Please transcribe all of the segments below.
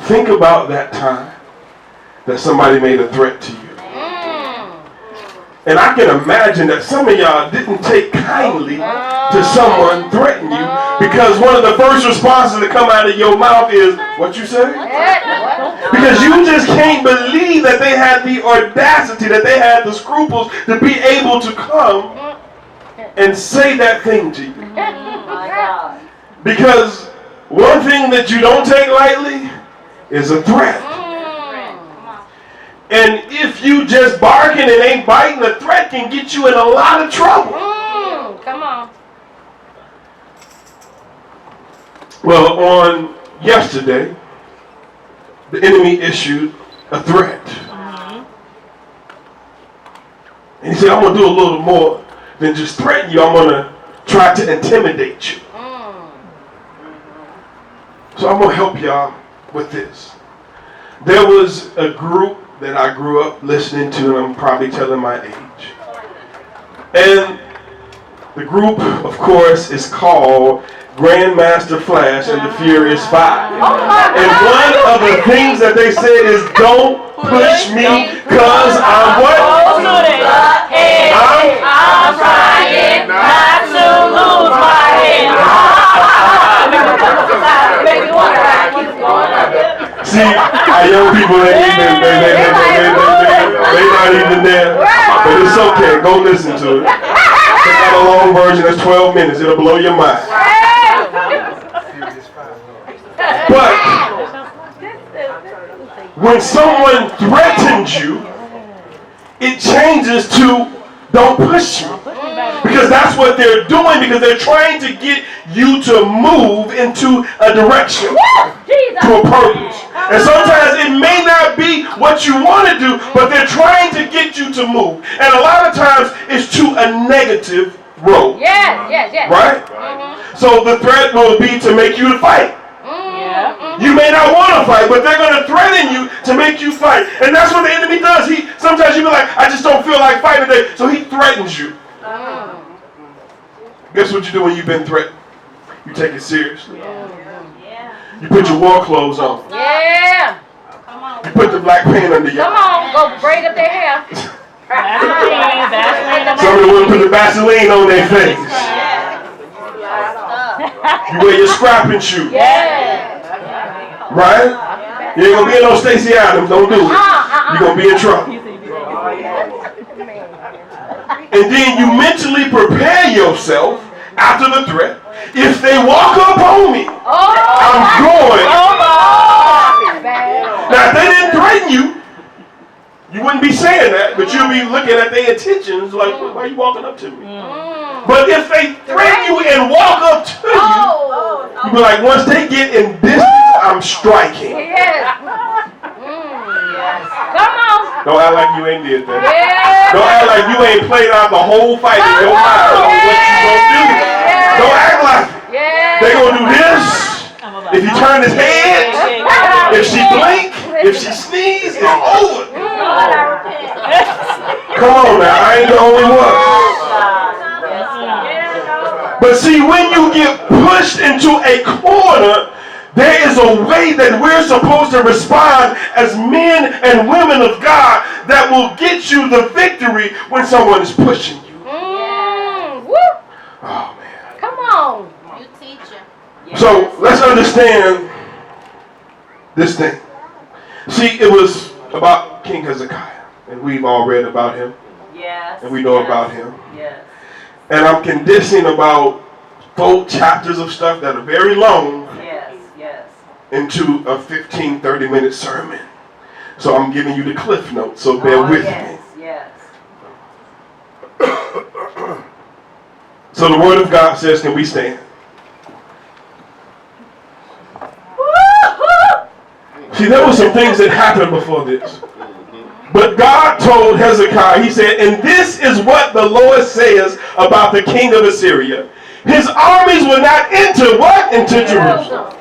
Think about that time that somebody made a threat to you. And I can imagine that some of y'all didn't take kindly to someone threatening you, because one of the first responses that come out of your mouth is, what you say? Because you just can't believe that they had the audacity, that they had the scruples to be able to come and say that thing to you. Because one thing that you don't take lightly is a threat. And if you just barking and ain't biting, the threat can get you in a lot of trouble. Come on. Well, on yesterday, the enemy issued a threat. And he said, I'm going to do a little more than just threaten you. I'm going to try to intimidate you. So I'm going to help y'all with this. There was a group that I grew up listening to, and I'm probably telling my age. And the group, of course, is called Grandmaster Flash and the Furious Five. And one of the things that they said is, don't push me, cause I'm what? I'm trying not to lose my head. See, our young people ain't even, they not even there. But it's okay, go listen to it. Check out a long version, that's 12 minutes, it'll blow your mind. But when someone threatens you, it changes to don't push me. Because that's what they're doing, because they're trying to get you to move into a direction, to a purpose. And sometimes it may not be what you want to do, but they're trying to get you to move. And a lot of times it's to a negative road. Yes. Right? So the threat will be to make you to fight. You may not want to fight, but they're going to threaten you to make you fight. And that's what the enemy does. Sometimes you be like, I just don't feel like fighting today. So he threatens you. Guess what you do when you've been threatened? You take it seriously. You put your war clothes on. You put the black paint under your Come on, go braid up their hair. Some of the women put the Vaseline on their face. You wear your scrapping shoes. Right? You ain't gonna be in no Stacey Adams. Don't do it. You're gonna be in trouble. And then you mentally prepare yourself after the threat. If they walk up on me, I'm going. Now, if they didn't threaten you, you wouldn't be saying that, but you'll be looking at their intentions like, why are you walking up to me? But if they threaten you and walk up to you, you be like, once they get in distance, I'm striking. Come on. Don't act like you ain't did that. Don't act like you ain't played out the whole fight in your mind on what you gonna do. Don't act like it. They gonna do this. If you turn his head, if she blink, if she sneeze, it's over. Come on now, I ain't the only one. But see, when you get pushed into a corner, there is a way that we're supposed to respond as men and women of God that will get you the victory when someone is pushing you. Oh, man. Come on. You teacher. So let's understand this thing. See, it was about King Hezekiah, and we've all read about him. Yes. And we know about him. Yes. And I'm condensing about 4 chapters of stuff that are very long into a 15, 30-minute sermon. So I'm giving you the cliff notes, so bear with me. Yes. So the word of God says, can we stand? See, there were some things that happened before this. But God told Hezekiah, he said, and this is what the Lord says about the king of Assyria. His armies will not enter what? Into Jerusalem.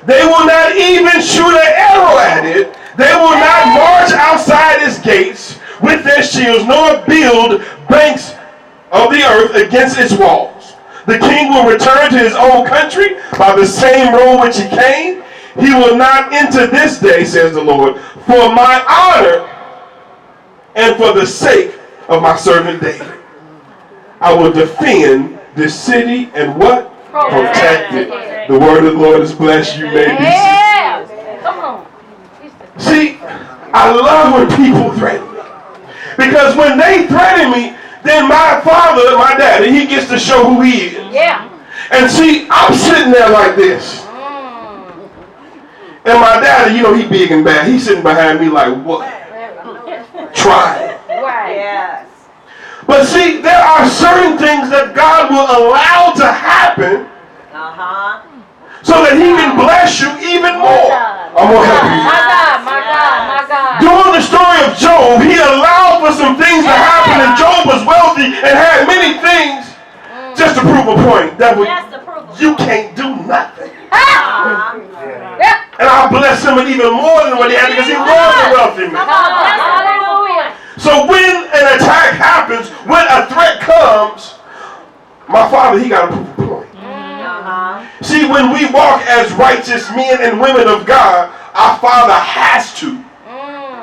They will not even shoot an arrow at it. They will not march outside its gates with their shields, nor build banks of the earth against its walls. The king will return to his own country by the same road which he came. He will not enter this day, says the Lord, for my honor and for the sake of my servant David. I will defend this city and what? Protect it. The word of the Lord is blessed. You may be seated. Come on. See, I love when people threaten me. Because when they threaten me, then my father, my daddy, he gets to show who he is. Yeah. And see, I'm sitting there like this. And my daddy, you know, he big and bad. He's sitting behind me like, what? Try. Right. Yes. But see, there are certain things that God will allow to happen so that he can bless you even more. I'm going to help you. My God. During the story of Job, he allowed for some things to happen, and Job was wealthy and had many things just to prove a point. Devil, you can't do nothing. And I'll bless him with even more than what he had because he was a wealthy man. Hallelujah. So when an attack happens, when a threat comes, my father, he got to prove a point. See, when we walk as righteous men and women of God, our father has to.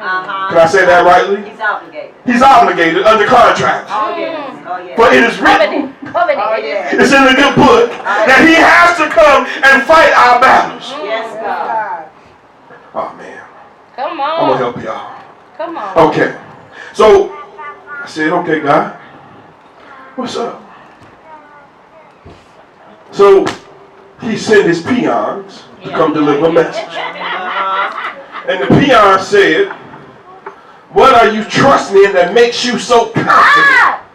Can I say that rightly? He's obligated. He's obligated under contract. Oh, yes. For it is written, it's in the good book, that he has to come and fight our battles. Yes, God. Oh, man. Come I'm going to on. help y'all. Come on. Okay. So, I said, okay, God, what's up? So, he sent his peons to come deliver a message. And the peon said, what are you trusting in that makes you so confident?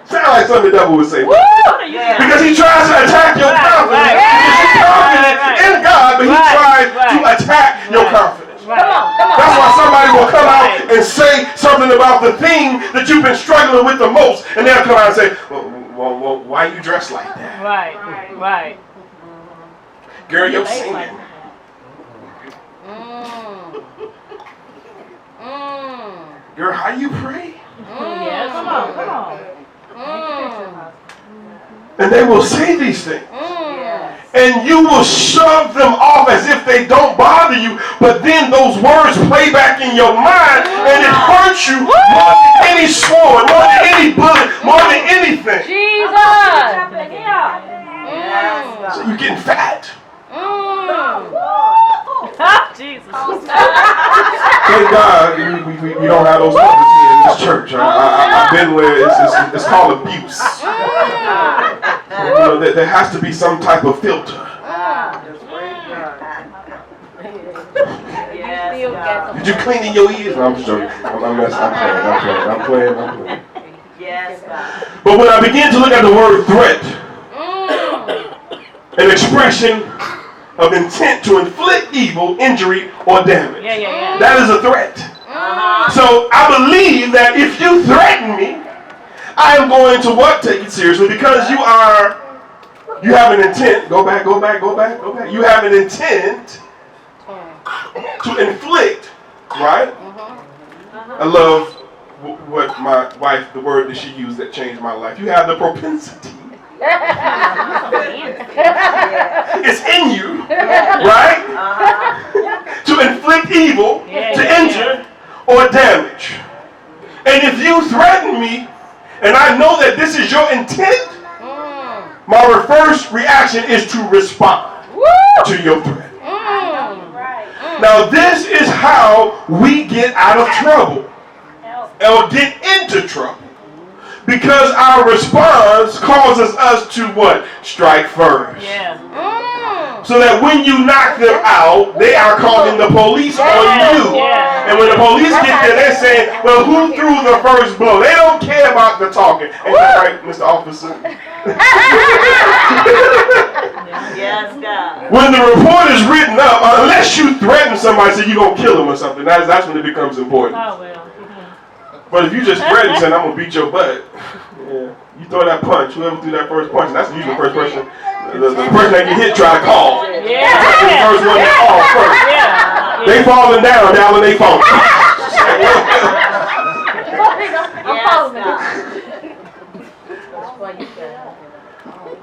Sound like something the devil would say. Because he tries to attack your confidence. Because you're confident in God, but he tries to attack your confidence. Come on. That's why somebody will come out and say something about the thing that you've been struggling with the most, and they'll come out and say, well, why you dressed like that? Right. Girl, you're singing. Girl, how you pray? Yes. Come on. And they will say these things. And you will shove them off as if they don't bother you, but then those words play back in your mind, and it hurts you more than any sword, more than any bullet, more than anything. Jesus. So you're getting fat. Jesus. Thank God we don't have those mothers here in this church. I've been where it's called abuse. So, there has to be some type of filter. Did you clean in your ears? No, I'm just joking. I'm playing. Yes, God. But when I begin to look at the word threat, an expression of intent to inflict evil, injury, or damage. Yeah. That is a threat. So I believe that if you threaten me, I am going to what? Take it seriously, because you have an intent. Go back. You have an intent to inflict, right? I love what my wife, the word that she used that changed my life. You have the propensity. It's in you, right? To inflict evil, to injure, or damage. And if you threaten me, and I know that this is your intent, my first reaction is to respond to your threat. Now this is how we get out of trouble, or get into trouble. Because our response causes us to what? Strike first. Yeah. So that when you knock them out, they are calling the police on you. Yeah. And when the police get there, they're saying, well, who threw the first blow? They don't care about the talking. And you're right, Mr. Officer. Yes, God. When the report is written up, unless you threaten somebody, say you're going to kill them or something, that's when it becomes important. Oh, well. But if you just threaten saying, I'm going to beat your butt, yeah, you throw that punch, whoever threw that first punch, that's usually the first person, the person that get hit try to call. Yeah. The first one that calls first. Yeah. They falling down, when they fall.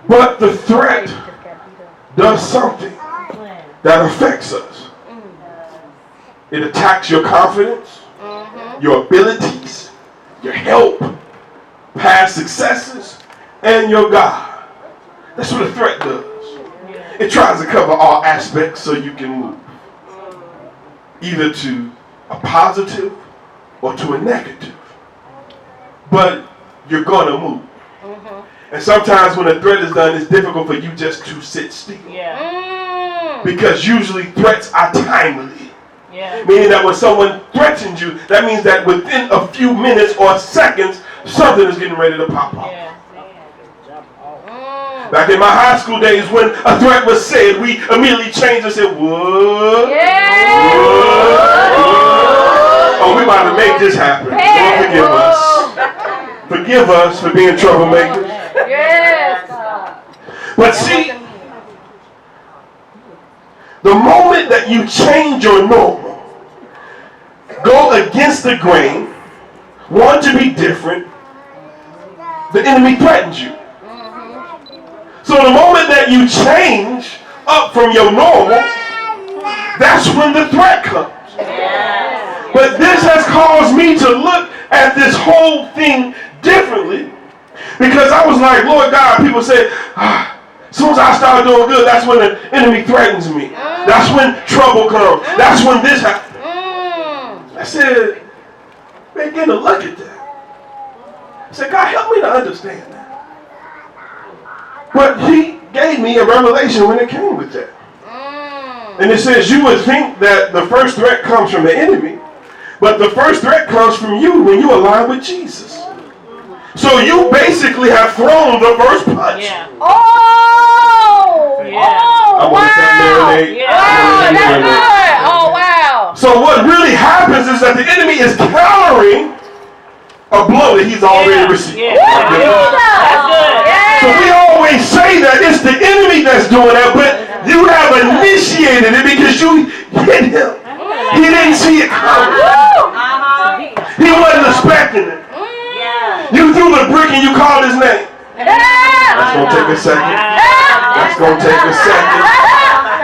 But the threat does something that that affects us. It attacks your confidence, your abilities, your help, past successes, and your God. That's what a threat does. It tries to cover all aspects so you can move, either to a positive or to a negative. But you're going to move. And sometimes when a threat is done, it's difficult for you just to sit still. Because usually threats are timely. Meaning that when someone threatens you, that means that within a few minutes or seconds, something is getting ready to pop up. Back in my high school days, when a threat was said, we immediately changed and said, what? Oh, we about to make this happen. Lord, forgive us. Forgive us for being troublemakers. But see, the moment that you change your normal, go against the grain, want to be different, the enemy threatens you. So the moment that you change up from your normal, that's when the threat comes. But this has caused me to look at this whole thing differently, because I was like, Lord God, people say, as soon as I start doing good, that's when the enemy threatens me. That's when trouble comes. That's when this happens. I said, begin to look at that. I said, God, help me to understand that. But he gave me a revelation when it came with that. And it says you would think that the first threat comes from the enemy, but the first threat comes from you when you align with Jesus. So you basically have thrown the first punch. I want to marinate. That's good. Oh, wow. So what really happens is that the enemy is countering a blow that he's already received. So we always say that it's the enemy that's doing that, but you have initiated it because you hit him. He didn't see it coming. He wasn't expecting it. You threw the brick and you called his name. That's going to take a second. That's going to take a second.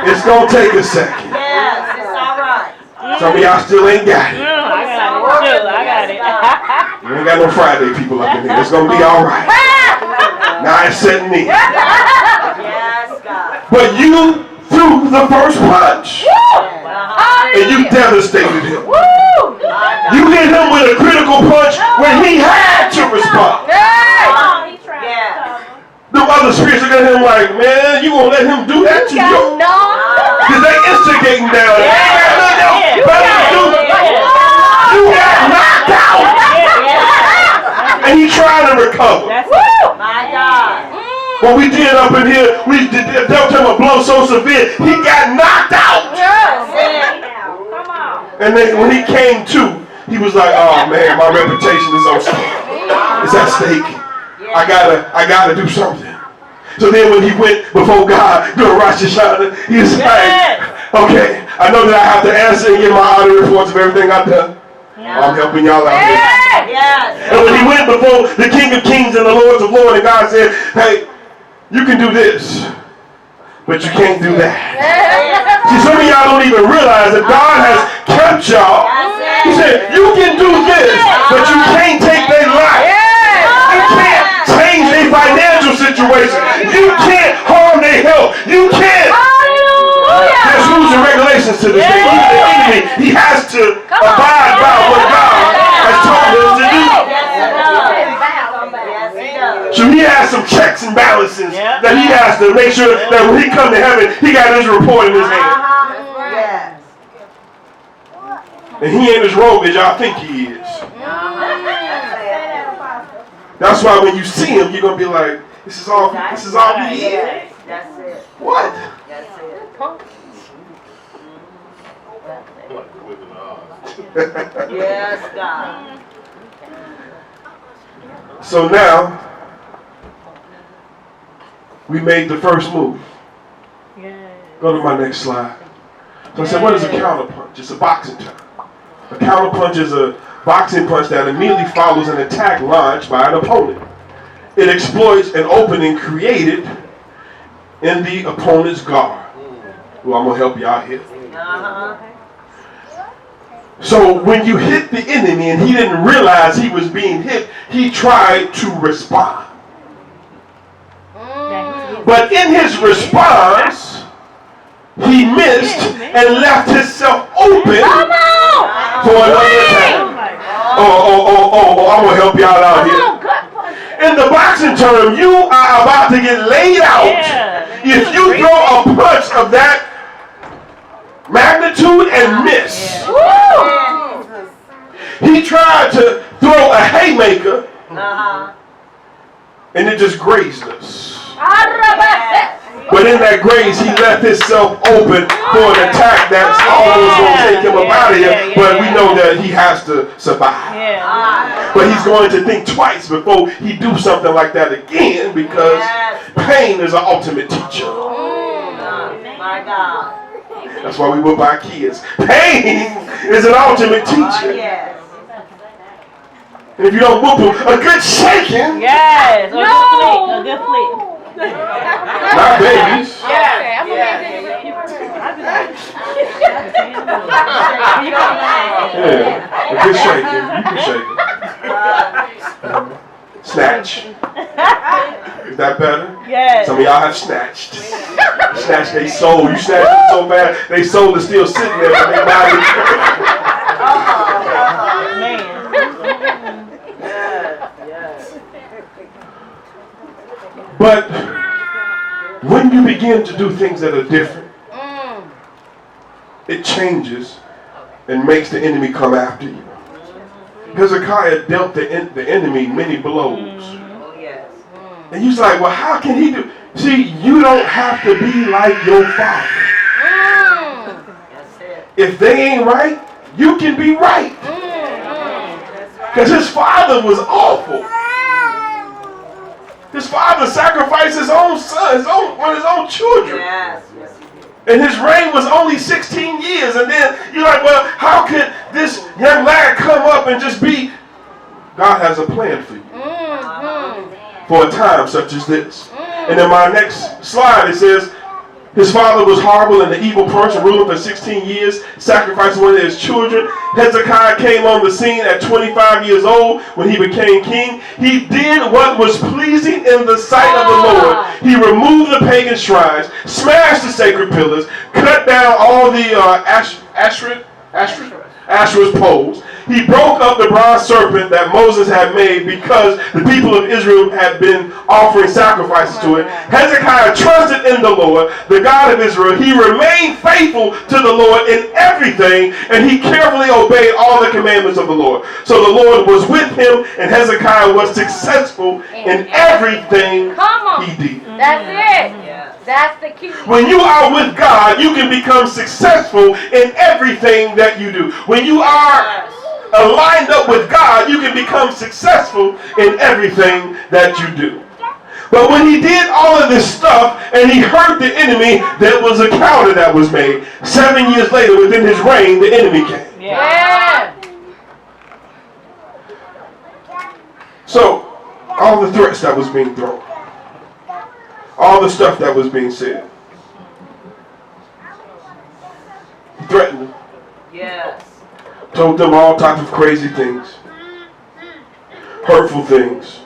It's going to take a second. It's all right. Some of y'all still ain't got it. I got it. You ain't got no Friday people up in here. It's going to be all right. Now it's setting in. Yes, God. But you threw the first punch. And you devastated him. You hit him with a critical punch when he had to respond. The other spirits are at him like, man, you gonna let him do that to you? Because they instigating down there. You got knocked out. And he trying to recover. My God. What we did up in here, we did dealt him a blow so severe, he got knocked out. And then when he came to, he was like, oh man, my reputation is on stake. It's at stake. I gotta do something. So then when he went before God, doing Rosh Hashanah, he was like, okay, I know that I have to answer and give my audit reports of everything I've done. I'm helping y'all out here. And when he went before the King of Kings and the Lords of Lords, and God said, hey, you can do this, but you can't do that. See, some of y'all don't even realize that God has kept y'all. He said, you can do this, but you can't take their life. You can't change their financial situation. You can't harm their health. You can't. There's rules and regulations to this thing. Even the enemy, he has to abide by what God has told him to do. So he has some checks and balances that he has to make sure that when he comes to heaven, he got his report in his hand. And he ain't as rogue as y'all think he is. That's why when you see him, you're gonna be like, this is all he is. That's it. What? That's it. Yes, God. So now, we made the first move. Go to my next slide. So I said, what is a counterpunch? It's a boxing term. A counterpunch is a boxing punch that immediately follows an attack launched by an opponent. It exploits an opening created in the opponent's guard. Well, I'm going to help you out here. Uh-huh. So when you hit the enemy and he didn't realize he was being hit, he tried to respond. But in his response, he missed and left himself open for another attack. Oh, I'm going to help y'all out here. In the boxing term, you are about to get laid out if you throw a punch of that magnitude and miss. He tried to throw a haymaker and it just grazed us. But in that graze, he left himself open for an attack that's almost going to take him up out of here. But we know that he has to survive. But he's going to think twice before he do something like that again, because pain is an ultimate teacher. My God. That's why we whip our kids. Pain is an ultimate teacher. And if you don't whoop them, a good shaking. Yes, a good flick. Not babies. Yeah. A good shaking. You can shake it. Snatch. Is that better? Yes. Some of y'all have snatched. Snatched their soul. You snatched it so bad, their soul is still sitting there, but their body. But when you begin to do things that are different, it changes and makes the enemy come after you. Hezekiah dealt the enemy many blows. And you're like, well, how can he do? See, you don't have to be like your father. If they ain't right, you can be right. Because his father was awful. His father sacrificed his own son, one of his own children. And his reign was only 16 years. And then you're like, well, how could this young lad come up and just be? God has a plan for you. For a time such as this. And in my next slide, it says, his father was horrible and an evil person, ruling for 16 years, sacrificing one of his children. Hezekiah came on the scene at 25 years old when he became king. He did what was pleasing in the sight of the Lord. He removed the pagan shrines, smashed the sacred pillars, cut down all the Asherah's poles. He broke up the bronze serpent that Moses had made because the people of Israel had been offering sacrifices to it. Hezekiah trusted in the Lord, the God of Israel. He remained faithful to the Lord in everything, and he carefully obeyed all the commandments of the Lord. So the Lord was with him, and Hezekiah was successful in everything he did. That's it. That's the key. When you are with God, you can become successful in everything that you do. When you are aligned up with God, you can become successful in everything that you do. But when he did all of this stuff and he hurt the enemy, there was a counter that was made. 7 years later, within his reign, the enemy came. Yeah. So, all the threats that was being thrown, all the stuff that was being said, he threatened them. Yes. Told them all types of crazy things, hurtful things.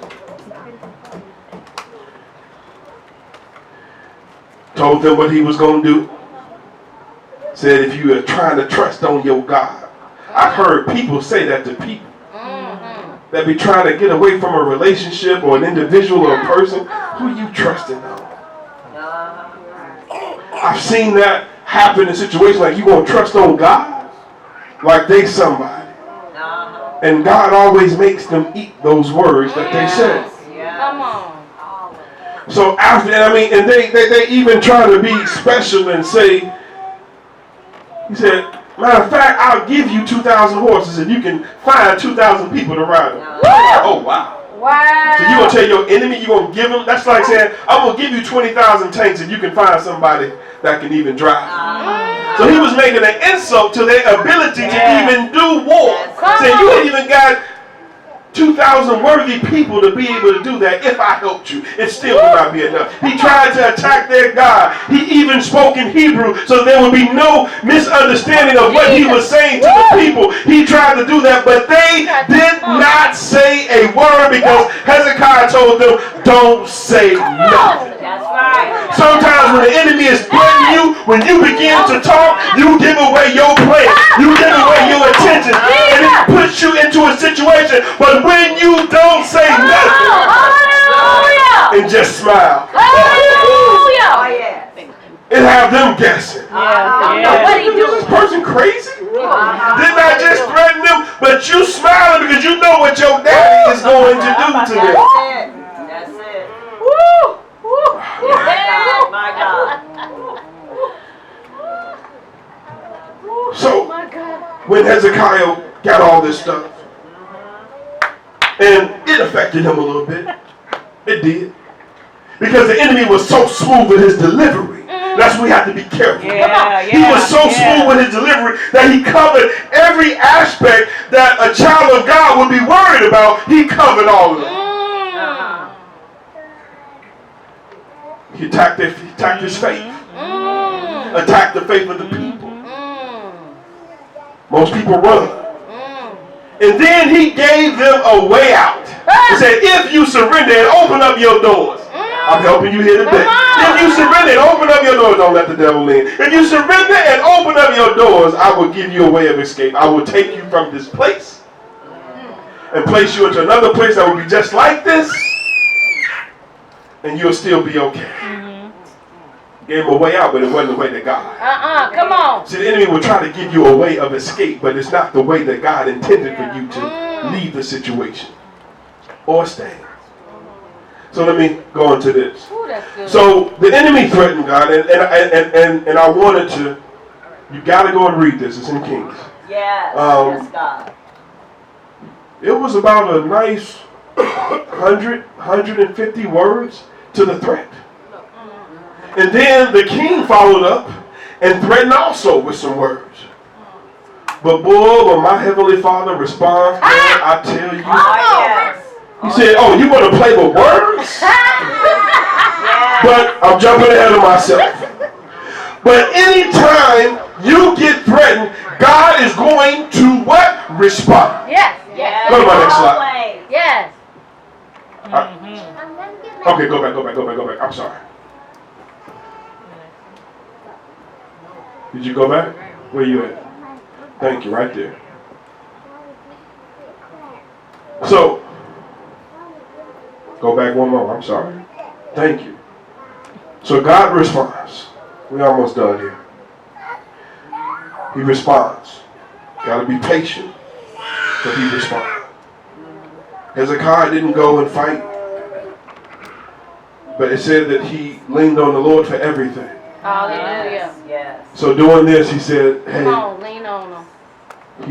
Told them what he was going to do. Said if you are trying to trust on your God. I've heard people say that to people. That be trying to get away from a relationship or an individual or a person. Who are you trusting on? I've seen that happen in situations like you going to trust on God? Like they somebody. And God always makes them eat those words that they said. Come on. So after, and they even try to be special and say, he said, matter of fact, I'll give you 2,000 horses if you can find 2,000 people to ride them. Oh, wow. Wow. So you're going to tell your enemy, you're going to give them, that's like saying, I'm going to give you 20,000 tanks if you can find somebody that can even drive. So he was making an insult to their ability to even do war. Saying you ain't even got 2,000 worthy people to be able to do that. If I helped you, it still would not be enough. He tried to attack their God. He even spoke in Hebrew so there would be no misunderstanding of what he was saying to the people. He tried to do that, but they did not say a word because Hezekiah told them, don't say nothing. That's right. Sometimes when the enemy is threatening you, when you begin to talk, you give away your plan. You give away your attention. And it puts you into a situation. But when you don't say nothing and just smile, Oh, yeah. it have them guessing. What he Is this doing? person crazy? Didn't I just threaten them? But you smiling because you know what your daddy is going to do to them. That's it. Woo! Woo! My God. So My God. when Hezekiah got all this stuff, and it affected him a little bit. It did. Because the enemy was so smooth with his delivery. That's why we have to be careful. He was so smooth with his delivery that he covered every aspect that a child of God would be worried about. He covered all of them. He attacked his faith. Attacked the faith of the people. Most people run. And then he gave them a way out. He said, if you surrender and open up your doors. I'm helping you here today. If you surrender and open up your doors, don't let the devil in. If you surrender and open up your doors, I will give you a way of escape. I will take you from this place and place you into another place that will be just like this, and you'll still be okay. Gave him a way out, but it wasn't the way to God. Come on. See, the enemy will try to give you a way of escape, but it's not the way that God intended for you to leave the situation or stay. So let me go into this. Ooh, that's good. So the enemy threatened God, and I wanted to. You got to go and read this. It's in Kings. Yes. Yes, God. It was about a nice 150 words to the threat. And then the king followed up and threatened also with some words. But boy, when my heavenly Father responds, man, I tell you. Oh, yes. He said, oh, you want to play with words? But I'm jumping ahead of myself. But anytime you get threatened, God is going to what? Respond. Yes. Yes. Go to my next slide. Always. Yes. Okay, go back. I'm sorry. Did you go back? Where you at? Thank you, right there. So, go back one more. I'm sorry. Thank you. So God responds. We're almost done here. He responds. Got to be patient, but he responds. Hezekiah didn't go and fight, but it said that he leaned on the Lord for everything. Hallelujah. Yes. So doing this, he said, hey, Come on, lean on him.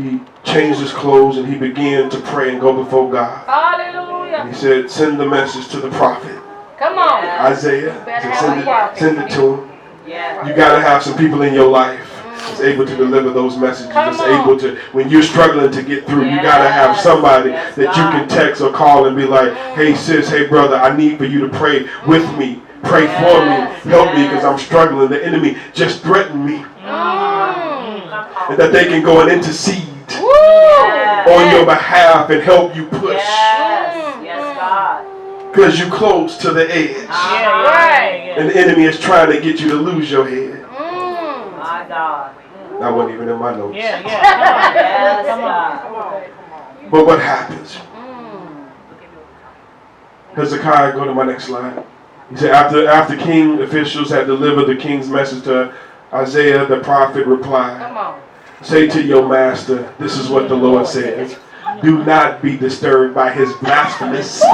he changed his clothes and he began to pray and go before God. Hallelujah. And he said, send the message to the prophet Come on. Isaiah. He better said, have a send it to him. Yes. You got to have some people in your life that's able to deliver those messages. Come That's on. able to, when you're struggling to get through, you got to have somebody Yes, that you can text or call and be like, hey sis, hey brother, I need for you to pray with me. Pray for me. Help me because I'm struggling. The enemy just threatened me. And that they can go and intercede on your behalf and help you push. Yes. Yes, God. Because you close to the edge. Right. And the enemy is trying to get you to lose your head. My God. That wasn't even in my notes. Yes, God. But what happens? Hezekiah, go to my next slide. He said, after king officials had delivered the king's message to Isaiah, the prophet replied, Come on. say to your master, this is what the Lord says. Do not be disturbed by his blasphemous speech.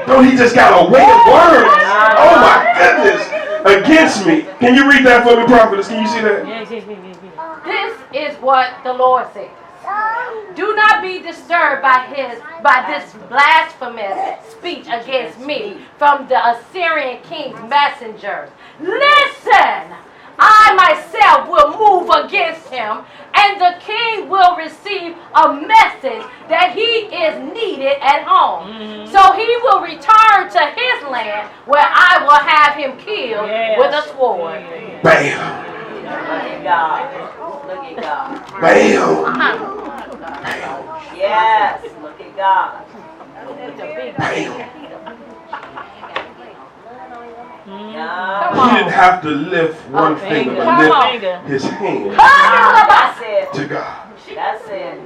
Don't he just got a way of words? Oh my goodness. Against me. Can you read that for me, prophetess? Can you see that? This is what the Lord says. Do not be disturbed by this blasphemous speech against me from the Assyrian king's messengers. Listen, I myself will move against him, and the king will receive a message that he is needed at home. So he will return to his land where I will have him killed with a sword. Bam. Look at God. Look at God. Bam. Yes. Look at God. Bam. Yeah. He didn't have to lift one finger, but lift his hand That's it. to God. That's it.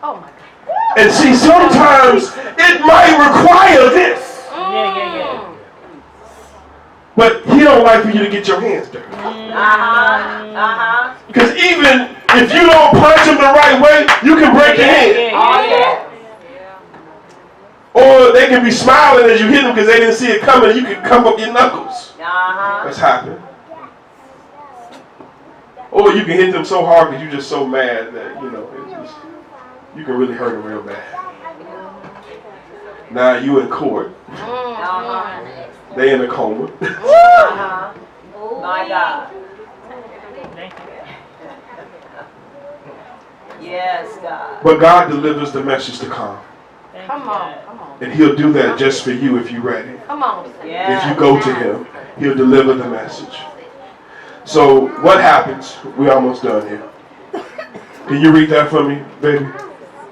Oh my God. And see, sometimes it might require this, but he don't like for you to get your hands dirty. Because even if you don't punch him the right way, you can break your hand. Oh, yeah. Or they can be smiling as you hit them because they didn't see it coming. You can cuff up your knuckles. That's happened. Or you can hit them so hard because you're just so mad that, you can really hurt them real bad. Now you in court. They in a coma. My God. Yes, God. But God delivers the message to calm. Come on. And he'll do that just for you if you're ready. Come on. If you go to him, he'll deliver the message. So what happens? We're almost done here. Can you read that for me, baby?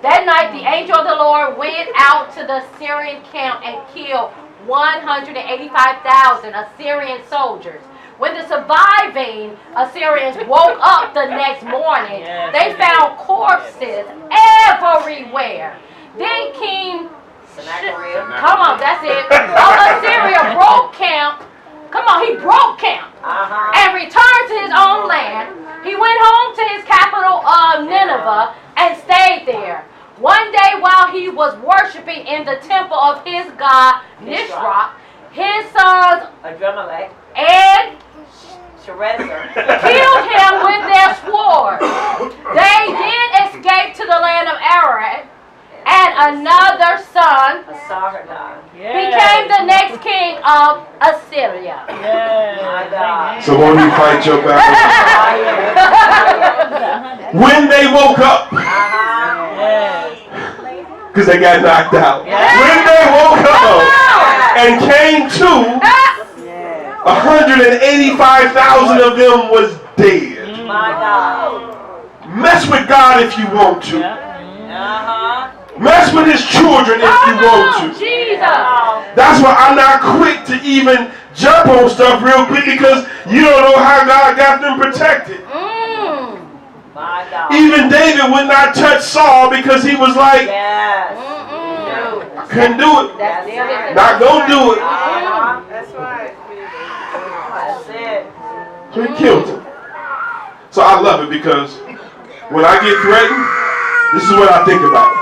That night the angel of the Lord went out to the Syrian camp and killed 185,000 Assyrian soldiers. When the surviving Assyrians woke up the next morning, they found corpses everywhere. Then King come on, that's it. Assyria broke camp. Come on, he broke camp and returned to his own land. He went home to his capital of Nineveh and stayed there. One day while he was worshiping in the temple of his god Nisroch, his sons Adremelech and Sharezer killed him with their sword. They then escaped to the land of Arad, and another son Asarhaddon. became the next king of Assyria. My God. So won't he fight your battle? When they woke up, because they got knocked out. When they woke up and came to, 185,000 of them was dead. My God. Mess with God if you want to. Mess with his children if you want to. Jesus. That's why I'm not quick to even jump on stuff real quick because you don't know how God got them protected. My God. Even David would not touch Saul because he was like, Yes. couldn't do it. Not gonna do it. That's right. That's it. So he killed him. So I love it because when I get threatened, this is what I think about.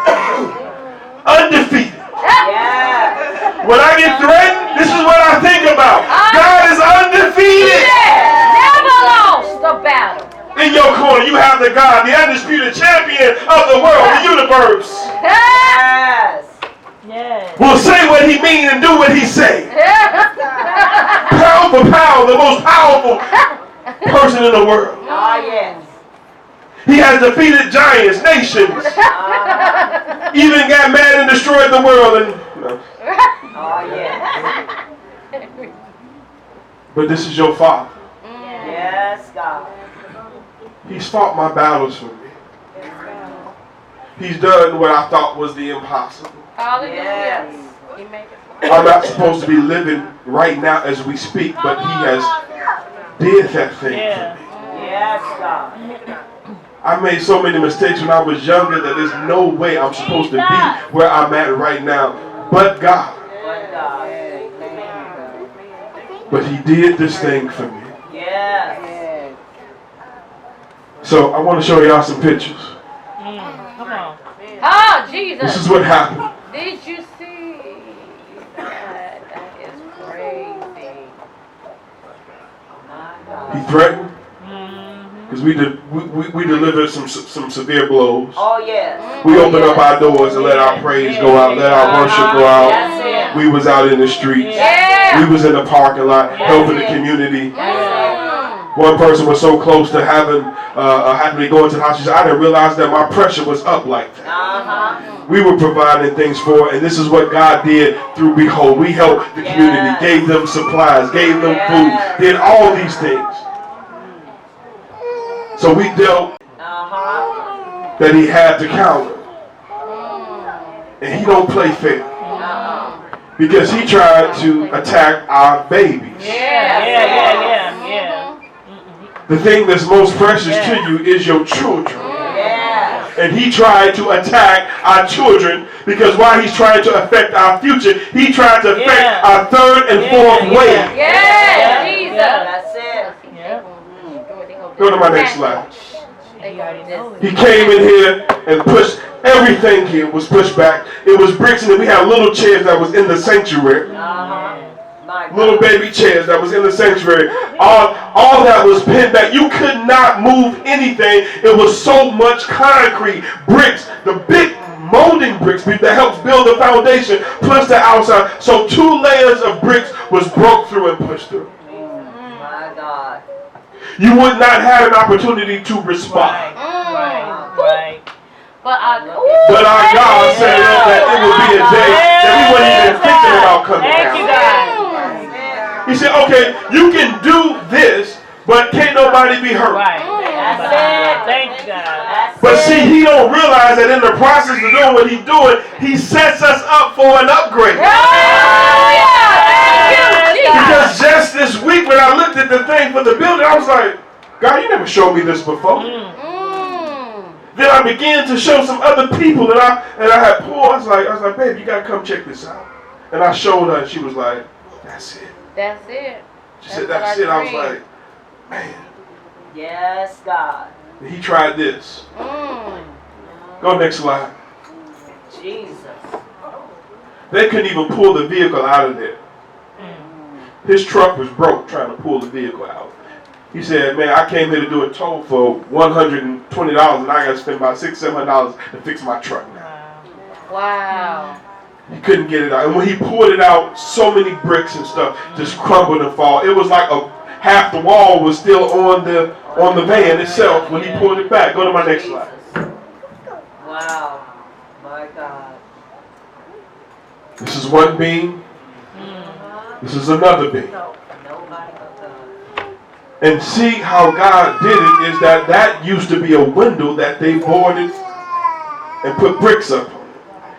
Undefeated. Yes. When I get threatened, this is what I think about. God is undefeated. Never lost the battle. In your corner, you have the God, the undisputed champion of the world, the universe. Yes. Will say what he mean and do what he say. Pound for pound, the most powerful person in the world. Oh, yes. He has defeated giants, nations, even got mad and destroyed the world. And Oh, yes. but this is your Father. Yes, God. He's fought my battles for me. He's done what I thought was the impossible. Yes. I'm not supposed to be living right now as we speak, but he has did that thing for me. Yes, God. I made so many mistakes when I was younger that there's no way I'm supposed to be where I'm at right now. But God. But God. But he did this thing for me. Yes. So I want to show y'all some pictures. Come on. Oh, Jesus. This is what happened. Did you see? That is crazy. He threatened. Because we delivered some severe blows. Oh, yes. We opened up our doors and let our praise go out, let our worship go out. That's it. We was out in the streets. Yeah. We was in the parking lot helping the community. One person was so close to having me go into the house. She said, I didn't realize that my pressure was up like that. We were providing things for her, and this is what God did through Behold. We helped the community, gave them supplies, gave them food, did all these things. So we dealt that he had to counter. And he don't play fair. Because he tried to attack our babies. Yeah. The thing that's most precious to you is your children. And he tried to attack our children because while he's trying to affect our future, he tried to affect our third and fourth wave. Jesus. That's it. Go to my next slide. He came in here and pushed everything here was pushed back. It was bricks, and then we had little chairs that was in the sanctuary. Little baby chairs that was in the sanctuary. All that was pinned back. You could not move anything. It was so much concrete, bricks, the big molding bricks that helps build the foundation, plus the outside. So 2 layers of bricks was broke through and pushed through. My God. You would not have an opportunity to respond. Right. But our God said that it would be a day that we weren't even thinking about coming Thank you, down. God. He said, okay, you can do this, but can't nobody be hurt. Right. That's it. Thank you, God. But see, he don't realize that in the process of doing what he's doing, he sets us up for an upgrade. Because just this week when I looked at the thing for the building, I was like, God, you never showed me this before. Then I began to show some other people and I had pulled. I was like, babe, you gotta come check this out. And I showed her and she was like, that's it. That's it. She said, that's it. I was like, man. Yes, God. And he tried this. Go next slide. Jesus. They couldn't even pull the vehicle out of there. His truck was broke trying to pull the vehicle out. He said, man, I came here to do a tow for $120 and I got to spend about $600-700 to fix my truck now. Wow. He couldn't get it out. And when he pulled it out, so many bricks and stuff just crumbled and fall. It was like half the wall was still on the van itself when he pulled it back. Go to my next slide. Wow. My God. This is one beam. This is another beam. Nobody but God. And see how God did it is that used to be a window that they boarded and put bricks up on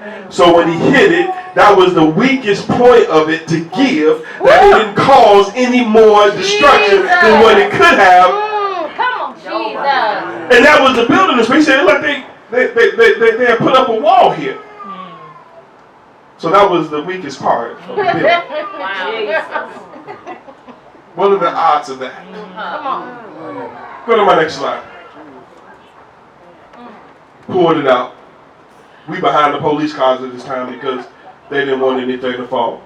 it. So when he hit it, that was the weakest point of it to give, that it didn't cause any more destruction than what it could have. Come on, Jesus. And that was the building. He said, look, they had put up a wall here. So that was the weakest part of the building. Wow. What are the odds of that? Come on. Go to my next slide. Pulled it out. We behind the police cars at this time because they didn't want anything to fall.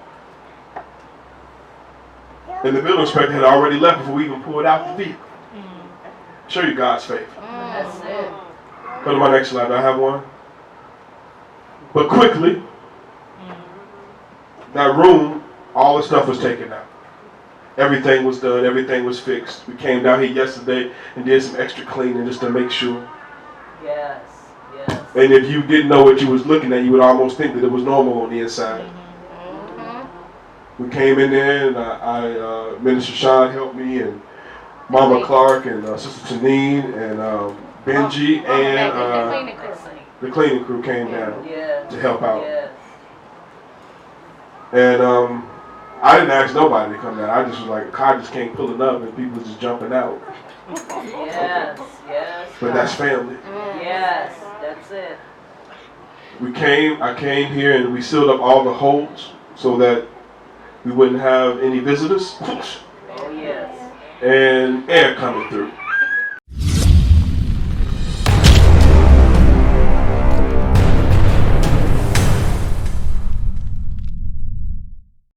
And the building inspector had already left before we even pulled out the vehicle. Show you God's favor. That's it. Go to my next slide. Do I have one? But quickly, that room, all the stuff was taken out. Everything was done. Everything was fixed. We came down here yesterday and did some extra cleaning just to make sure. Yes. Yes. And if you didn't know what you was looking at, you would almost think that it was normal on the inside. We came in there and Minister Sean helped me and Mama Clark and Sister Tanine and Benji and the cleaning crew came down to help out. Yes. And I didn't ask nobody to come down. I just was like, the car just came pulling up and people just jumping out. Yes. Yes. But that's family. Yes. That's it. I came here and we sealed up all the holes so that we wouldn't have any visitors. Oh yes. And air coming through.